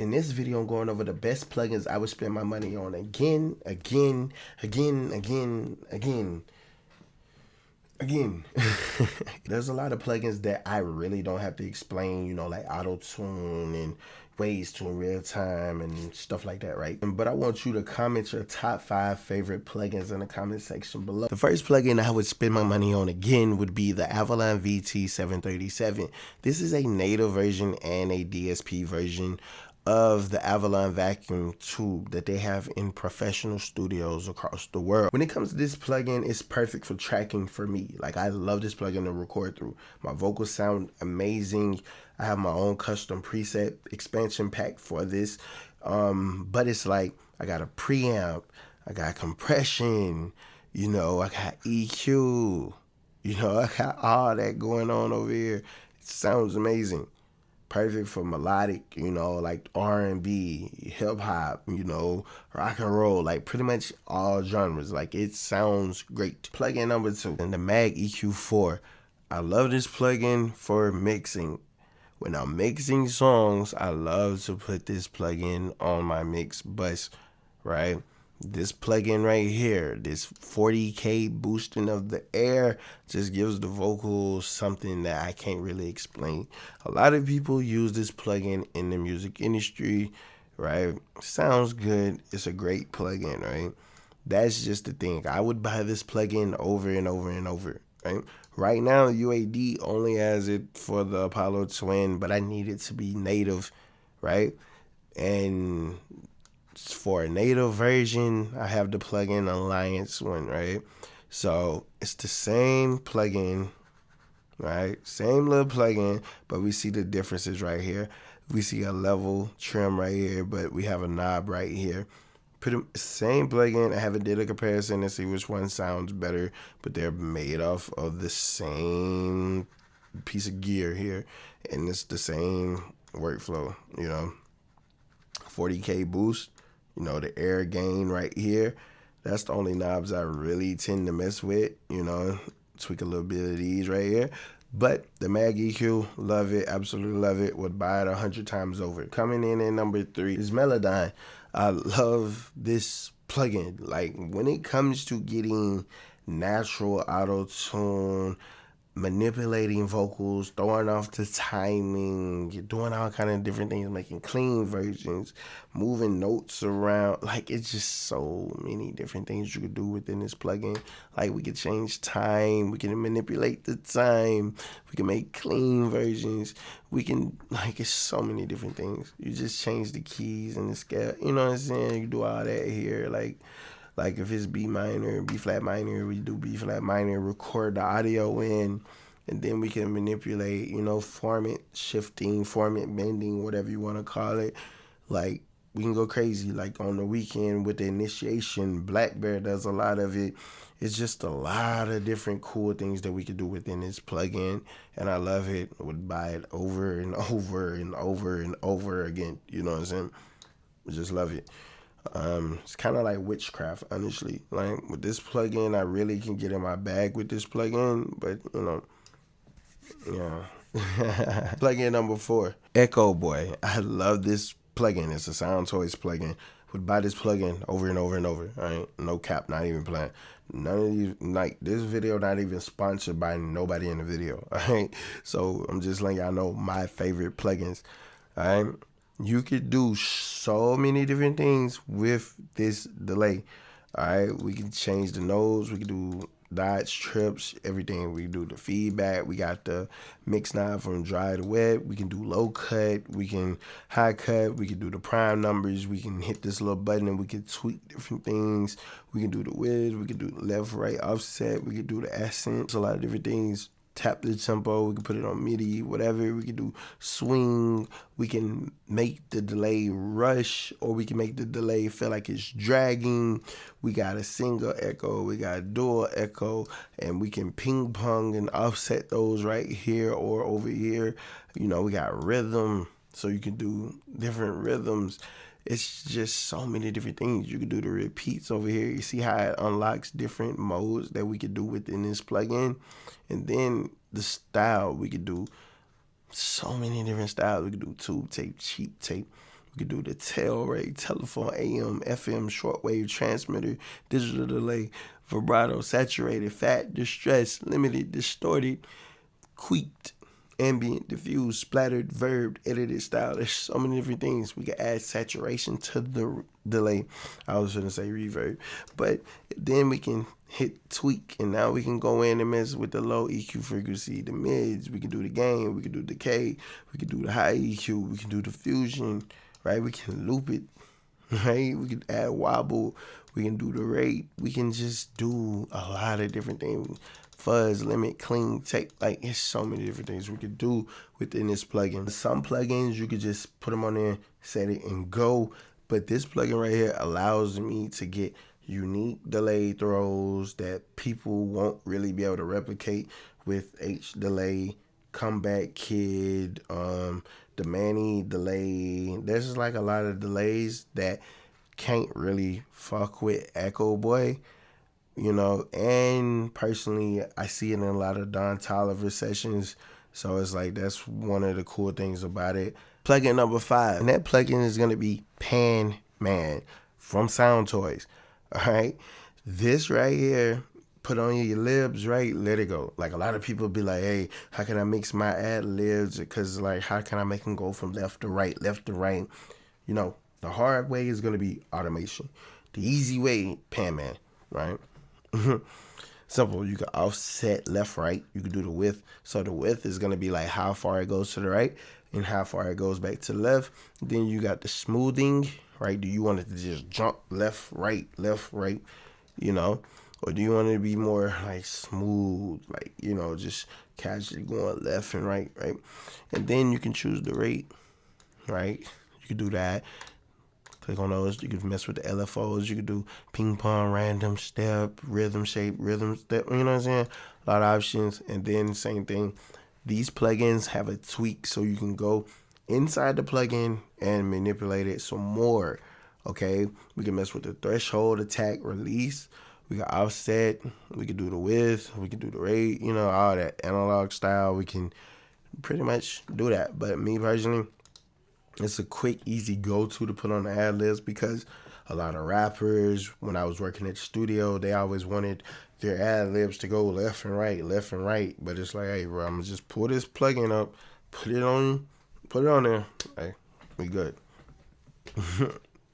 In this video, I'm going over the best plugins I would spend my money on again. There's a lot of plugins that I really don't have to explain, like auto tune and ways to in real time and stuff like that, right? But I want you to comment your top 5 favorite plugins in the comment section below. The first plugin I would spend my money on again would be the Avalon VT737. This is a native version and a DSP version of the Avalon vacuum tube that they have in professional studios across the world. When it comes to this plugin, it's perfect for tracking for me. Like, I love this plugin to record through. My vocals sound amazing. I have my own custom preset expansion pack for this. But it's like, I got a preamp, I got compression, I got EQ, I got all that going on over here. It sounds amazing. Perfect for melodic, like R&B, hip hop, rock and roll, like pretty much all genres. Like, it sounds great. Plugin number 2, and the Mag EQ4. I love this plugin for mixing. When I'm mixing songs, I love to put this plugin on my mix bus, right? This plugin right here, this 40K boosting of the air, just gives the vocals something that I can't really explain. A lot of people use this plugin in the music industry, right? Sounds good. It's a great plugin, right? That's just the thing. I would buy this plugin over and over and over, right? Right now, UAD only has it for the Apollo Twin, but I need it to be native, right? And for a native version, I have the plugin Alliance one, right? So it's the same plugin, right? Same little plugin, but we see the differences right here. We see a level trim right here, but we have a knob right here. Pretty same plugin. I haven't did a comparison to see which one sounds better, but they're made off of the same piece of gear here, and it's the same workflow, 40K boost, the air gain right here. That's the only knobs I really tend to mess with, tweak a little bit of these right here. But the Mag EQ, love it, absolutely love it, would buy it 100 times over. Coming in at number 3 is Melodyne. I love this plugin. Like, when it comes to getting natural auto tune, manipulating vocals, throwing off the timing, doing all kind of different things, making clean versions, moving notes around. Like, it's just so many different things you could do within this plugin. Like, we could change time, we can manipulate the time, we can make clean versions, we can, like, it's so many different things. You just change the keys and the scale, you know what I'm saying? You do all that here, like if it's B minor, B flat minor, we do B flat minor, record the audio in, and then we can manipulate, format shifting, format bending, whatever you want to call it. Like, we can go crazy. Like, on the weekend with the initiation, Black Bear does a lot of it. It's just a lot of different cool things that we could do within this plugin, and I love it. I would buy it over and over and over and over again. You know what I'm saying? I just love it. It's kind of like witchcraft, honestly. Like, with this plugin, I really can get in my bag with this plugin, but yeah. Plugin number 4, Echo Boy. I love this plugin. It's a Sound Toys plugin. Would buy this plugin over and over and over. All right, no cap, not even playing. None of these, like, this video not even sponsored by nobody in the video. All right, so I'm just letting y'all know my favorite plugins. All right. You could do so many different things with this delay. All right, we can change the nodes, we can do dots, trips, everything. We can do the feedback. We got the mix knob from dry to wet. We can do low cut, we can high cut, we can do the prime numbers. We can hit this little button and we can tweak different things. We can do the width, we can do the left, right, offset, we can do the accents, a lot of different things. Tap the tempo, we can put it on MIDI, whatever. We can do swing, we can make the delay rush, or we can make the delay feel like it's dragging. We got a single echo, we got a dual echo, and we can ping pong and offset those right here or over here. We got rhythm, so you can do different rhythms. It's just so many different things. You can do the repeats over here. You see how it unlocks different modes that we could do within this plugin. And then the style, we could do so many different styles. We could do tube tape, cheap tape. We can do the tail rate, telephone, AM, FM, shortwave, transmitter, digital delay, vibrato, saturated, fat, distressed, limited, distorted, tweaked, ambient, diffused, splattered, verb, edited style. There's so many different things. We can add saturation to the delay. I was going to say reverb. But then we can hit tweak, and now we can go in and mess with the low EQ frequency, the mids. We can do the gain. We can do decay. We can do the high EQ. We can do the fusion, right? We can loop it, right? We can add wobble. We can do the rate. We can just do a lot of different things. Fuzz, limit, clean, take, like it's so many different things we could do within this plugin. Some plugins you could just put them on there, set it and go. But this plugin right here allows me to get unique delay throws that people won't really be able to replicate with H delay, comeback kid, the Manny delay. There's just like a lot of delays that can't really fuck with Echo Boy. You know, and personally, I see it in a lot of Don Toliver sessions. So it's like, that's one of the cool things about it. Plugin number 5. And that plugin is going to be Pan Man from Sound Toys. All right. This right here, put on your libs, right? Let it go. Like a lot of people be like, hey, how can I mix my ad libs? Because like, how can I make them go from left to right, left to right? You know, the hard way is going to be automation. The easy way, Pan Man, right? Simple. You can offset left, right. You can do the width. So the width is going to be like how far it goes to the right and how far it goes back to the left. Then you got the smoothing, right? Do you want it to just jump left, right, you know? Or do you want it to be more like smooth, like, you know, just casually going left and right? And then you can choose the rate, right? You can do that. Click on those. You can mess with the LFOs. You can do ping pong, random step, rhythm shape, rhythm step. You know what I'm saying? A lot of options. And then same thing. These plugins have a tweak, so you can go inside the plugin and manipulate it some more. Okay, we can mess with the threshold, attack, release. We can offset. We can do the width. We can do the rate. You know, all that analog style. We can pretty much do that. But me personally, it's a quick, easy go-to to put on the ad libs, because a lot of rappers, when I was working at the studio, they always wanted their ad libs to go left and right. But it's like, hey, bro, I'm gonna just pull this plugin up, put it on there. Hey, we good.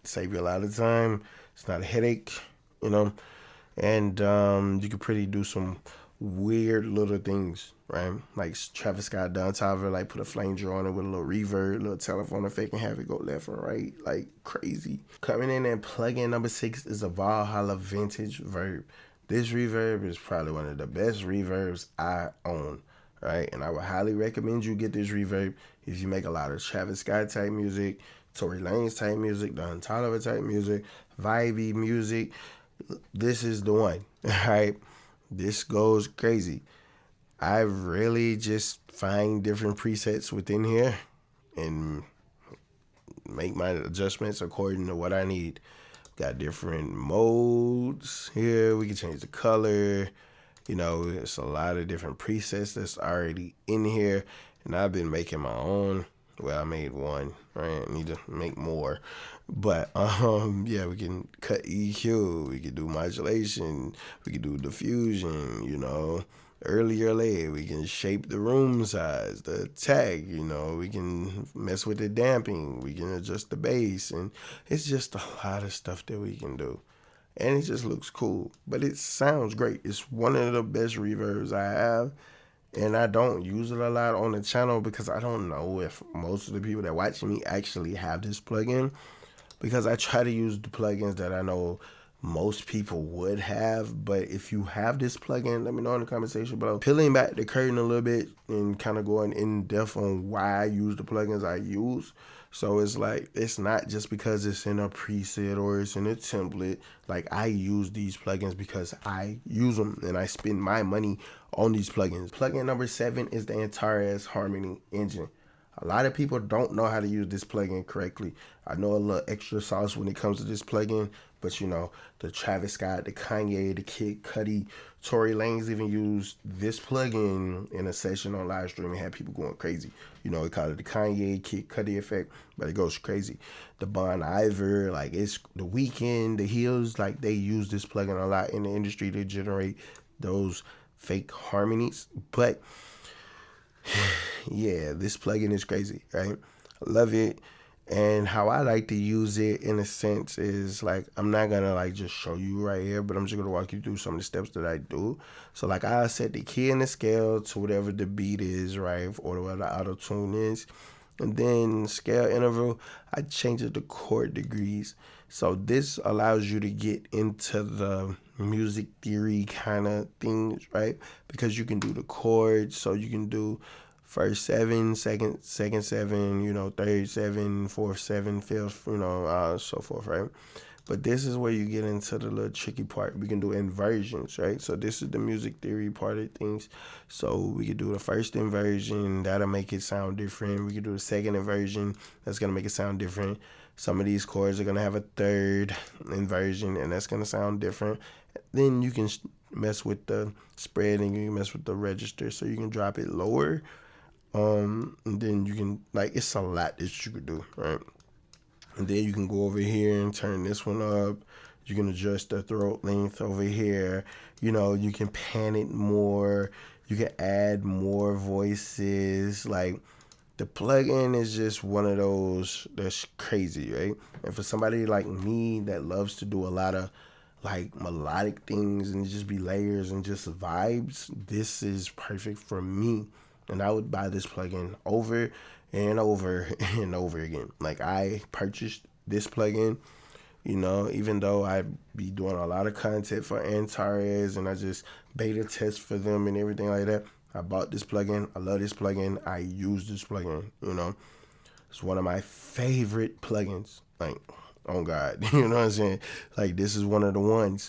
Save you a lot of time. It's not a headache, you know. And you can pretty do some weird little things, right? Like Travis Scott, Don Toliver, like put a flanger on it with a little reverb, a little telephone effect, and have it go left and right, like crazy. Coming in at plugin number 6 is a Valhalla Vintage Verb. This reverb is probably one of the best reverbs I own, right? And I would highly recommend you get this reverb if you make a lot of Travis Scott type music, Tory Lanez type music, Don Toliver type music, vibey music. This is the one, right? This goes crazy. I really just find different presets within here and make my adjustments according to what I need. Got different modes here. We can change the color. You know, it's a lot of different presets that's already in here. And I've been making my own. Well, I made one, right? I need to make more. But yeah, we can cut EQ, we can do modulation, we can do diffusion, you know, earlier late, we can shape the room size, the tag, you know, we can mess with the damping, we can adjust the bass, and it's just a lot of stuff that we can do. And it just looks cool, but it sounds great. It's one of the best reverbs I have. And I don't use it a lot on the channel because I don't know if most of the people that watch me actually have this plugin. Because I try to use the plugins that I know most people would have. But if you have this plugin, let me know in the comment section below. Peeling back the curtain a little bit and kind of going in depth on why I use the plugins I use. So it's like, it's not just because it's in a preset or it's in a template. Like, I use these plugins because I use them and I spend my money on these plugins. Plugin number 7 is the Antares Harmony Engine. A lot of people don't know how to use this plugin correctly. I know a little extra sauce when it comes to this plugin, but you know, the Travis Scott, the Kanye, the Kid Cudi, Tory Lanez even used this plugin in a session on live stream and had people going crazy. You know, we call it the Kanye Kid Cudi effect, but it goes crazy. The Bon Iver, like it's the Weeknd, the Hills, like they use this plugin a lot in the industry to generate those fake harmonies. But yeah, this plugin is crazy, right? I love it. And how I like to use it in a sense is like I'm not gonna like just show you right here, but I'm just gonna walk you through some of the steps that I do. So like I set the key and the scale to whatever the beat is, right? Or whatever the auto tune is. And then scale interval, I change it to chord degrees. So this allows you to get into the music theory kind of things, right? Because you can do the chords, so you can do first seven, second seven, you know, third seven, fourth seven, fifth, you know, so forth, right? But this is where you get into the little tricky part. We can do inversions, right? So this is the music theory part of things. So we could do the first inversion, that'll make it sound different. We could do the second inversion, that's gonna make it sound different. Some of these chords are gonna have a third inversion, and that's gonna sound different. Then you can mess with the spread and you can mess with the register, so you can drop it lower. And then you can like it's a lot that you could do, right? And then you can go over here and turn this one up. You can adjust the throat length over here. You know, you can pan it more. You can add more voices. Like the plugin is just one of those that's crazy, right? And for somebody like me that loves to do a lot of like melodic things and just be layers and just vibes, this is perfect for me. And I would buy this plugin over and over and over again. Like I purchased this plugin, you know, even though I be doing a lot of content for Antares and I just beta test for them and everything like that. I bought this plugin. I love this plugin. I use this plugin, you know. It's one of my favorite plugins. Like, oh God, you know what I'm saying? Like this is one of the ones.